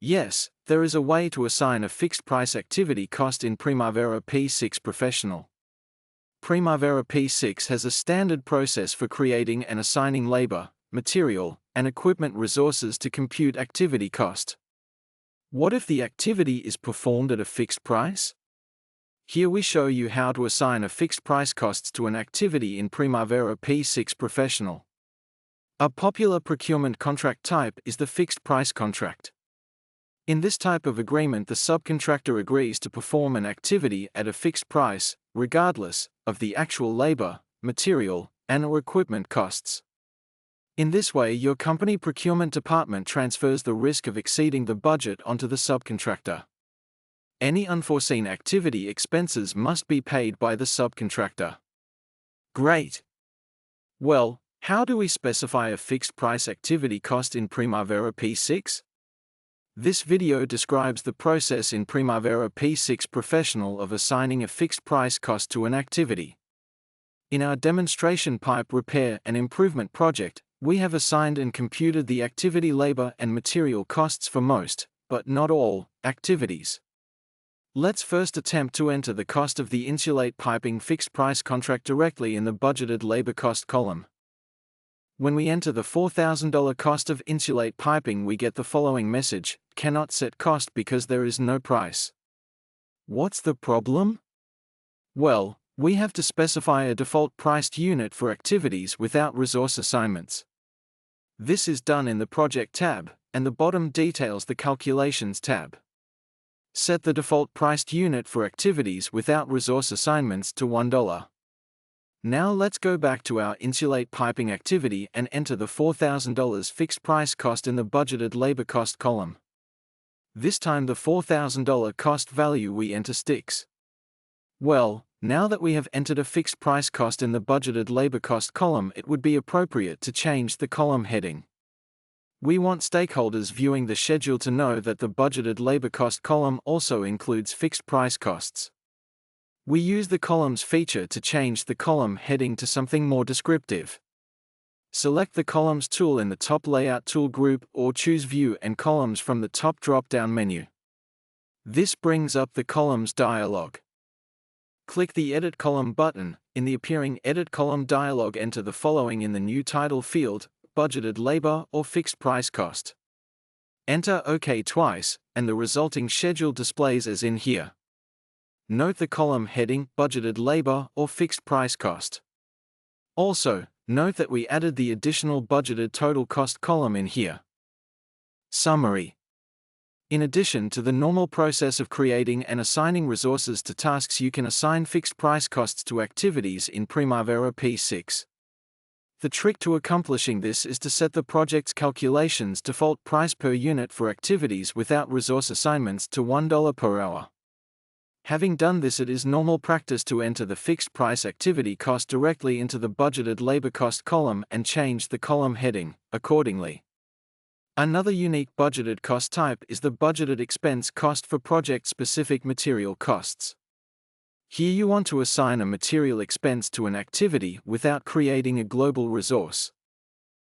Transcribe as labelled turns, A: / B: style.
A: Yes, there is a way to assign a fixed price activity cost in Primavera P6 Professional. Primavera P6 has a standard process for creating and assigning labor, material, and equipment resources to compute activity cost. What if the activity is performed at a fixed price? Here we show you how to assign a fixed price cost to an activity in Primavera P6 Professional. A popular procurement contract type is the fixed price contract. In this type of agreement, the subcontractor agrees to perform an activity at a fixed price, regardless of the actual labor, material, and/or equipment costs. In this way, your company procurement department transfers the risk of exceeding the budget onto the subcontractor. Any unforeseen activity expenses must be paid by the subcontractor. Great! Well, how do we specify a fixed price activity cost in Primavera P6? This video describes the process in Primavera P6 Professional of assigning a fixed price cost to an activity. In our demonstration pipe repair and improvement project, we have assigned and computed the activity labor and material costs for most, but not all, activities. Let's first attempt to enter the cost of the insulate piping fixed price contract directly in the budgeted labor cost column. When we enter the $4,000 cost of insulate piping, we get the following message: cannot set cost because there is no price. What's the problem? Well, we have to specify a default priced unit for activities without resource assignments. This is done in the Project tab, and the bottom details the Calculations tab. Set the default priced unit for activities without resource assignments to $1. Now let's go back to our insulate piping activity and enter the $4,000 fixed price cost in the budgeted labor cost column. This time the $4,000 cost value we enter sticks. Well, now that we have entered a fixed price cost in the budgeted labor cost column, it would be appropriate to change the column heading. We want stakeholders viewing the schedule to know that the budgeted labor cost column also includes fixed price costs. We use the columns feature to change the column heading to something more descriptive. Select the Columns tool in the top Layout tool group or choose View and Columns from the top drop-down menu. This brings up the Columns dialog. Click the Edit Column button. In the appearing Edit Column dialog, enter the following in the new title field: budgeted labor or fixed price cost. Enter OK twice, and the resulting schedule displays as in here. Note the column heading, budgeted labor or fixed price cost. Also, note that we added the additional budgeted total cost column in here. Summary. In addition to the normal process of creating and assigning resources to tasks, you can assign fixed price costs to activities in Primavera P6. The trick to accomplishing this is to set the project's calculations default price per unit for activities without resource assignments to $1 per hour. Having done this, it is normal practice to enter the fixed price activity cost directly into the budgeted labor cost column and change the column heading accordingly. Another unique budgeted cost type is the budgeted expense cost for project-specific material costs. Here you want to assign a material expense to an activity without creating a global resource.